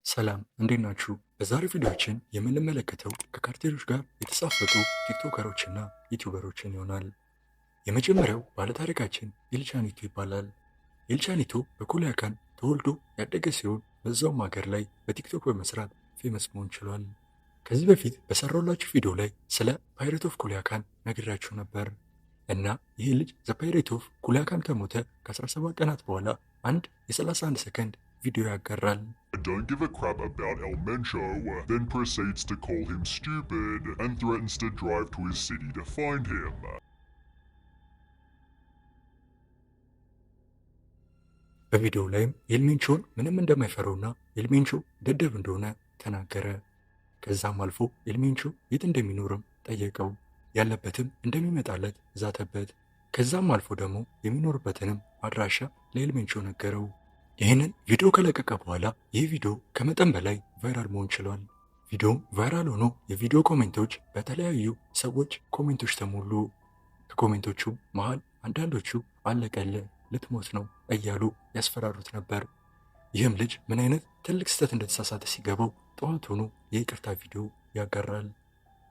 ሰላም እንዴት ናችሁ? በዛሬው ቪዲዮችን የምንመለከተው ከካርቴሎች ጋር የተሳፈጡ ቲክቶከሮችና ዩቲዩበሮችን ይሆናል። የመጀመሪያው ባለታሪካችን ኤልቻኒቶ ይባላል። ኤልቻኒቶ በኩሊያካን ተወልዶ ያደገ ሲሆን በዛውም ሀገር ላይ በቲክቶክ በመስራት ፌመስ መሆን ችሏል። ከዚህ በፊት በሰራሁላችሁ ቪዲዮ ላይ ስለ ፓይሬት ኦፍ ኩሊያካን ነግራችሁ ነበር እና ይህ ልጅ ዘ ፓይሬት ኦፍ ኩሊያካን ከሞተ ከ17 ቀናት በኋላ አንድ የ31 ሰከንድ ቪዲዮ ያጋራል። I don't give a crap about El Mencho, then proceeds to call him stupid and threatens to drive to his city to find him. በቪዲዮው ላይም ኤልሜንቾን ምንም እንደማይፈረውና ኤልሜንቾ ደደብ እንደሆነ ተናገረ። ከዛም አልፎ ኤልሜንቾ የት እንደሚኖርም ጠየቀው። ያለበትም እንደሚመጣለት ዛተበት። ከዛም አልፎ ደግሞ የሚኖርበትንም አድራሻ ለኤልሜንቾ ነገረው። ይህንን ቪዲዮ ከለቀቀ በኋላ ይህ ቪዲዮ ከመጠን በላይ ቫይራል መሆን ችሏል። ቪዲዮም ቫይራል ሆኖ የቪዲዮ ኮሜንቶች በተለያዩ ሰዎች ኮሜንቶች ተሞሉ። ከኮሜንቶቹ መሃል አንዳንዶቹ አለቀለ፣ ልትሞት ነው እያሉ ያስፈራሩት ነበር። ይህም ልጅ ምን አይነት ትልቅ ስህተት እንደተሳሳተ ሲገባው ጠዋት ሆኖ የይቅርታ ቪዲዮ ያጋራል።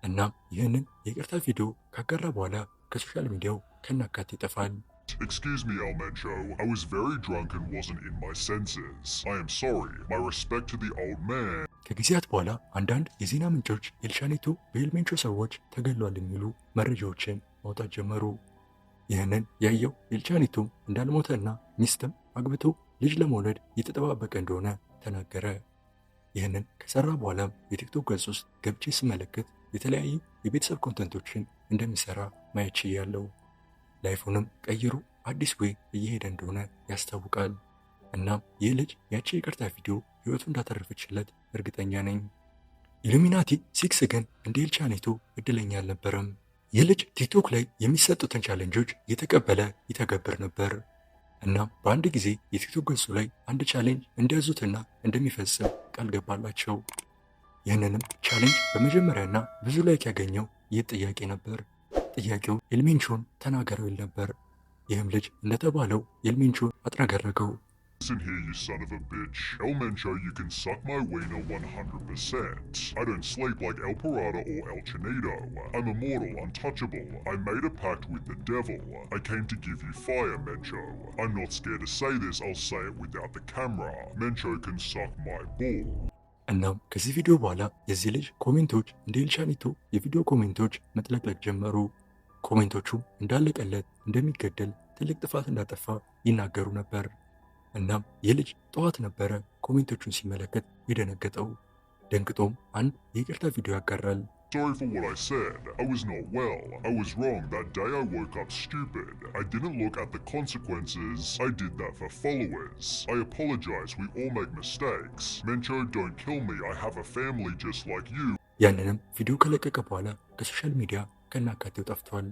እናም ይህንን የይቅርታ ቪዲዮ ካጋራ በኋላ ከሶሻል ሚዲያው ከናካቴ ይጠፋል። Excuse me, El Mencho. I was very drunk and wasn't in my senses. I am sorry. My respect to the old man. ከጊዜያት በኋላ አንዳንድ የዜና ምንጮች ኤልቻኒቶ በኤልሜንቾ ሰዎች ተገሏል የሚሉ መረጃዎችን ማውጣት ጀመሩ። ይህንን ያየው ኤልቻኒቶ እንዳልሞተና ሚስትም አግብቶ ልጅ ለመውለድ እየተጠባበቀ እንደሆነ ተናገረ። ይህንን ከሰራ በኋላም የቲክቶክ ገጽ ውስጥ ገብቼ ስመለከት የተለያዩ የቤተሰብ ኮንተንቶችን እንደሚሰራ ማየት ችያለሁ። ላይፉንም ቀይሮ አዲስ ዌይ እየሄደ እንደሆነ ያስታውቃል። እናም ይህ ልጅ ያቺ የይቅርታ ቪዲዮ ህይወቱ እንዳተረፈችለት እርግጠኛ ነኝ። ኢሉሚናቲ ሲክስ ግን እንደ ኤልቻኒቶ እድለኛ አልነበረም። ይህ ልጅ ቲክቶክ ላይ የሚሰጡትን ቻሌንጆች እየተቀበለ ይተገብር ነበር። እናም በአንድ ጊዜ የቲክቶክ ገጹ ላይ አንድ ቻሌንጅ እንዲያዙትና እንደሚፈጽም ቃል ገባላቸው። ይህንንም ቻሌንጅ በመጀመሪያና ብዙ ላይክ ያገኘው ይህ ጥያቄ ነበር። ጥያቄው ኤልሜንቾን ተናገረው ይል ነበር። ይህም ልጅ እንደተባለው ኤልሜንቾን አጥረገረገው። Listen here, you son of a bitch. El Mencho, you can suck my wiener 100%. I don't sleep like El Pirata or El Chinito. I'm immortal, untouchable. I made a pact with the devil. I came to give you fire, Mencho. I'm not scared to say this, I'll say it without the camera. Mencho can suck my ball. እናም ከዚህ ቪዲዮ በኋላ የዚህ ልጅ ኮሜንቶች እንደ ኤልቻኒቶ የቪዲዮ ኮሜንቶች መጥለቅለቅ ጀመሩ። ኮሜንቶቹ እንዳለቀለት እንደሚገደል ትልቅ ጥፋት እንዳጠፋ ይናገሩ ነበር። እናም ይህ ልጅ ጠዋት ነበረ ኮሜንቶቹን ሲመለከት የደነገጠው። ደንግጦም አንድ የይቅርታ ቪዲዮ ያጋራል። Sorry for what I said. I was not well. I was wrong. That day I woke up stupid. I didn't look at the consequences. I did that for followers. I apologize. We all make mistakes. Mencho, don't kill me. I have a family just like you. ያንንም ቪዲዮ ከለቀቀ በኋላ ከሶሻል ሚዲያ ከናካቴው ጠፍቷል።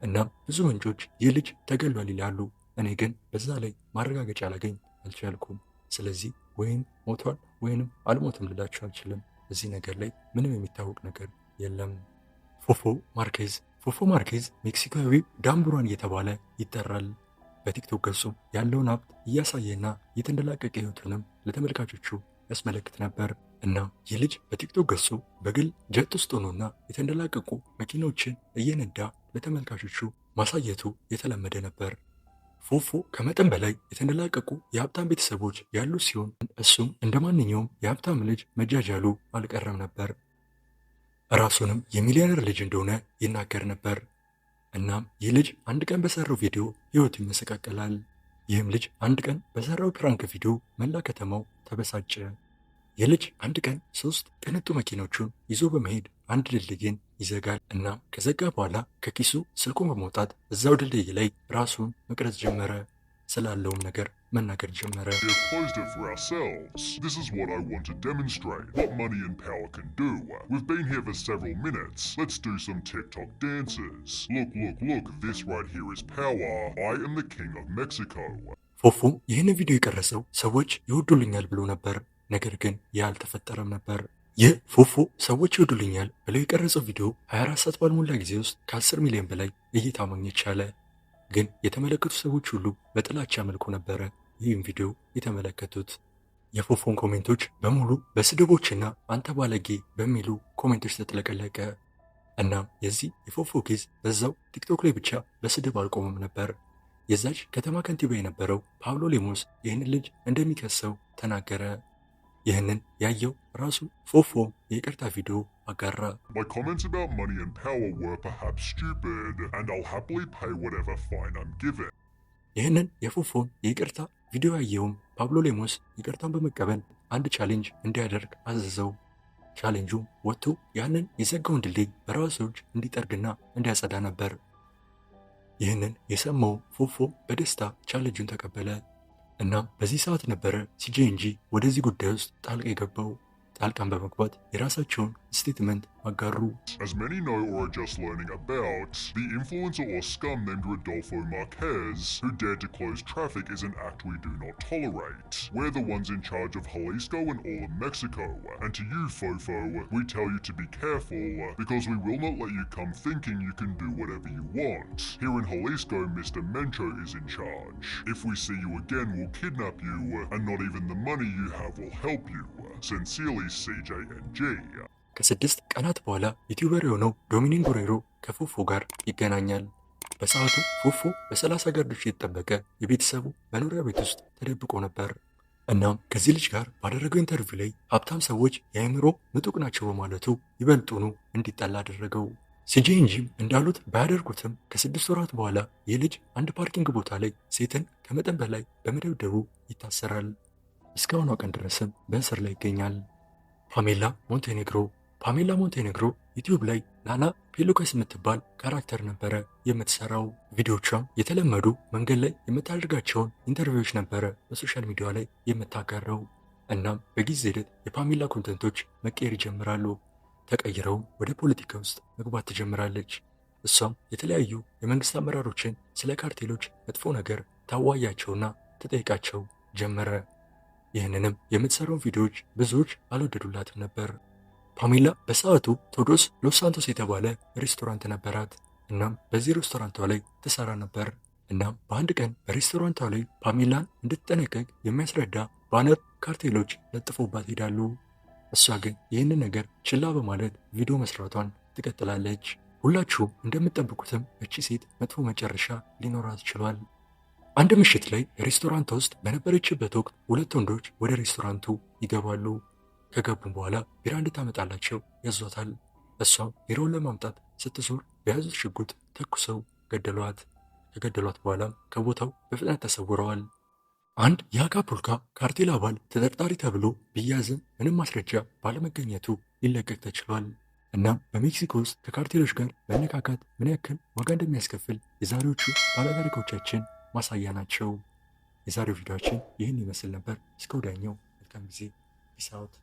እናም ብዙ ምንጮች ይህ ልጅ ተገሏል ይላሉ። እኔ ግን በዛ ላይ ማረጋገጫ ላገኝ አልቻልኩም። ስለዚህ ወይም ሞቷል ወይንም አልሞትም ልላችሁ አልችልም። እዚህ ነገር ላይ ምንም የሚታወቅ ነገር የለም። ፎፎ ማርኬዝ ሜክሲካዊ ዳምቡራን እየተባለ ይጠራል። በቲክቶክ ገጹም ያለውን ሀብት እያሳየና የተንደላቀቀ ህይወቱንም ለተመልካቾቹ ያስመለክት ነበር። እና ይህ ልጅ በቲክቶክ ገጹ በግል ጀት ውስጥ ሆኖና የተንደላቀቁ መኪናዎችን እየነዳ ለተመልካቾቹ ማሳየቱ የተለመደ ነበር። ፎፎ ከመጠን በላይ የተንደላቀቁ የሀብታም ቤተሰቦች ያሉ ሲሆን እሱም እንደ ማንኛውም የሀብታም ልጅ መጃጃሉ አልቀረም ነበር። ራሱንም የሚሊዮነር ልጅ እንደሆነ ይናገር ነበር። እናም ይህ ልጅ አንድ ቀን በሰራው ቪዲዮ ህይወቱ ይመሰቃቀላል። ይህም ልጅ አንድ ቀን በሰራው ፕራንክ ቪዲዮ መላ ከተማው ተበሳጨ። ይህ ልጅ አንድ ቀን 3 ቅንጡ መኪኖቹን ይዞ በመሄድ አንድ ድልድይን ይዘጋል። እናም ከዘጋ በኋላ ከኪሱ ስልኩን በመውጣት እዛው ድልድይ ላይ ራሱን መቅረጽ ጀመረ። ስላለውም ነገር መናገር ጀመረ። We've closed it for ourselves. This is what I want to demonstrate. What money and power can do. We've been here for several minutes. Let's do some TikTok dances. Look. This right here is power. I am the king of Mexico. ፎፎም ይህን ቪዲዮ የቀረጸው ሰዎች ይወዱልኛል ብሎ ነበር። ነገር ግን ያ አልተፈጠረም ነበር። ይህ ፎፎ ሰዎች ይወዱልኛል ብለው የቀረጸው ቪዲዮ 24 ሰዓት ባልሞላ ጊዜ ውስጥ ከ10 ሚሊዮን በላይ እይታ ማግኘት ቻለ። ግን የተመለከቱ ሰዎች ሁሉ በጥላቻ መልኩ ነበረ ይህን ቪዲዮ የተመለከቱት። የፎፎን ኮሜንቶች በሙሉ በስድቦችና አንተ ባለጌ በሚሉ ኮሜንቶች ተጥለቀለቀ። እናም የዚህ የፎፎ ኬዝ በዛው ቲክቶክ ላይ ብቻ በስድብ አልቆመም ነበር። የዛች ከተማ ከንቲባ የነበረው ፓብሎ ሌሞስ ይህንን ልጅ እንደሚከሰው ተናገረ። ይህንን ያየው ራሱ ፎፎ የይቅርታ ቪዲዮ አጋራ። My comments about money and power were perhaps stupid, and I'll happily pay whatever fine I'm given. ይህንን የፎፎን የይቅርታ ቪዲዮ ያየውም ፓብሎ ሌሞስ ይቅርታን በመቀበል አንድ ቻሌንጅ እንዲያደርግ አዘዘው። ቻሌንጁም ወጥቶ ያንን የዘጋውን ድልድይ በራሱ እጅ እንዲጠርግና እንዲያጸዳ ነበር። ይህንን የሰማው ፎፎ በደስታ ቻሌንጁን ተቀበለ። እናም በዚህ ሰዓት ነበረ ሲጄኤንጂ ወደዚህ ጉዳይ ውስጥ ጣልቃ የገባው። ጣልቃን በመግባት የራሳቸውን ስቴትመንት አጋሩ። As many know or are just learning about, the influencer or scum named Rodolfo Marquez, who dared to close traffic, is an act we do not tolerate. We're the ones in charge of Jalisco and all of Mexico. And to you, Fofo, we tell you to be careful, because we will not let you come thinking you can do whatever you want. Here in Jalisco, Mr. Mencho is in charge. If we see you again, we'll kidnap you, and not even the money you have will help you. Sincerely, CJNG. ከ6 ቀናት በኋላ ዩቲዩበር የሆነው ዶሚኒክ ጉሬሮ ከፎፎ ጋር ይገናኛል። በሰዓቱ ፎፎ በ30 ጋርዶች የተጠበቀ የቤተሰቡ መኖሪያ ቤት ውስጥ ተደብቆ ነበር። እናም ከዚህ ልጅ ጋር ባደረገው ኢንተርቪው ላይ ሀብታም ሰዎች የአእምሮ ምጡቅ ናቸው በማለቱ ይበልጡኑ እንዲጠላ አደረገው። ሲጄኤንጂም እንዳሉት ባያደርጉትም ከ6 ወራት በኋላ ይህ ልጅ አንድ ፓርኪንግ ቦታ ላይ ሴትን ከመጠን በላይ በመደብደቡ ይታሰራል። እስካሁኗ ቀን ድረስም በእስር ላይ ይገኛል። ፓሜላ ሞንቴኔግሮ ዩቲዩብ ላይ ናና ፔሎከስ የምትባል ካራክተር ነበረ የምትሰራው። ቪዲዮቿም የተለመዱ መንገድ ላይ የምታደርጋቸውን ኢንተርቪዎች ነበረ በሶሻል ሚዲያ ላይ የምታጋራው። እናም በጊዜ ሂደት የፓሜላ ኮንተንቶች መቀየር ይጀምራሉ። ተቀይረውም ወደ ፖለቲካ ውስጥ መግባት ትጀምራለች። እሷም የተለያዩ የመንግስት አመራሮችን ስለ ካርቴሎች መጥፎ ነገር ታዋያቸውና ተጠይቃቸው ጀመረ። ይህንንም የምትሰራውን ቪዲዮዎች ብዙዎች አልወደዱላትም ነበር። ፓሜላ በሰዓቱ ቶዶስ ሎስ ሳንቶስ የተባለ ሬስቶራንት ነበራት። እናም በዚህ ሬስቶራንቷ ላይ ትሰራ ነበር። እናም በአንድ ቀን በሬስቶራንቷ ላይ ፓሜላን እንድትጠነቀቅ የሚያስረዳ ባነር ካርቴሎች ለጥፎባት ሄዳሉ። እሷ ግን ይህንን ነገር ችላ በማለት ቪዲዮ መስራቷን ትቀጥላለች። ሁላችሁም እንደምትጠብቁትም እቺ ሴት መጥፎ መጨረሻ ሊኖራት ችሏል። አንድ ምሽት ላይ ሬስቶራንቷ ውስጥ በነበረችበት ወቅት 2 ወንዶች ወደ ሬስቶራንቱ ይገባሉ። ከገቡም በኋላ ቢራ እንድታመጣላቸው ያዟታል። እሷም ቢራውን ለማምጣት ስትዞር በያዙት ሽጉጥ ተኩሰው ገደሏት። ከገደሏት በኋላም ከቦታው በፍጥነት ተሰውረዋል። አንድ የአካፑልኮ ካርቴል አባል ተጠርጣሪ ተብሎ ቢያዝም ምንም ማስረጃ ባለመገኘቱ ሊለቀቅ ተችሏል። እናም በሜክሲኮ ውስጥ ከካርቴሎች ጋር መነካካት ምን ያክል ዋጋ እንደሚያስከፍል የዛሬዎቹ ባለታሪኮቻችን ማሳያ ናቸው። የዛሬው ቪዲዮአችን ይህን ይመስል ነበር። እስከ ወዲያኛው መልካም ጊዜ። ፒስ አውት።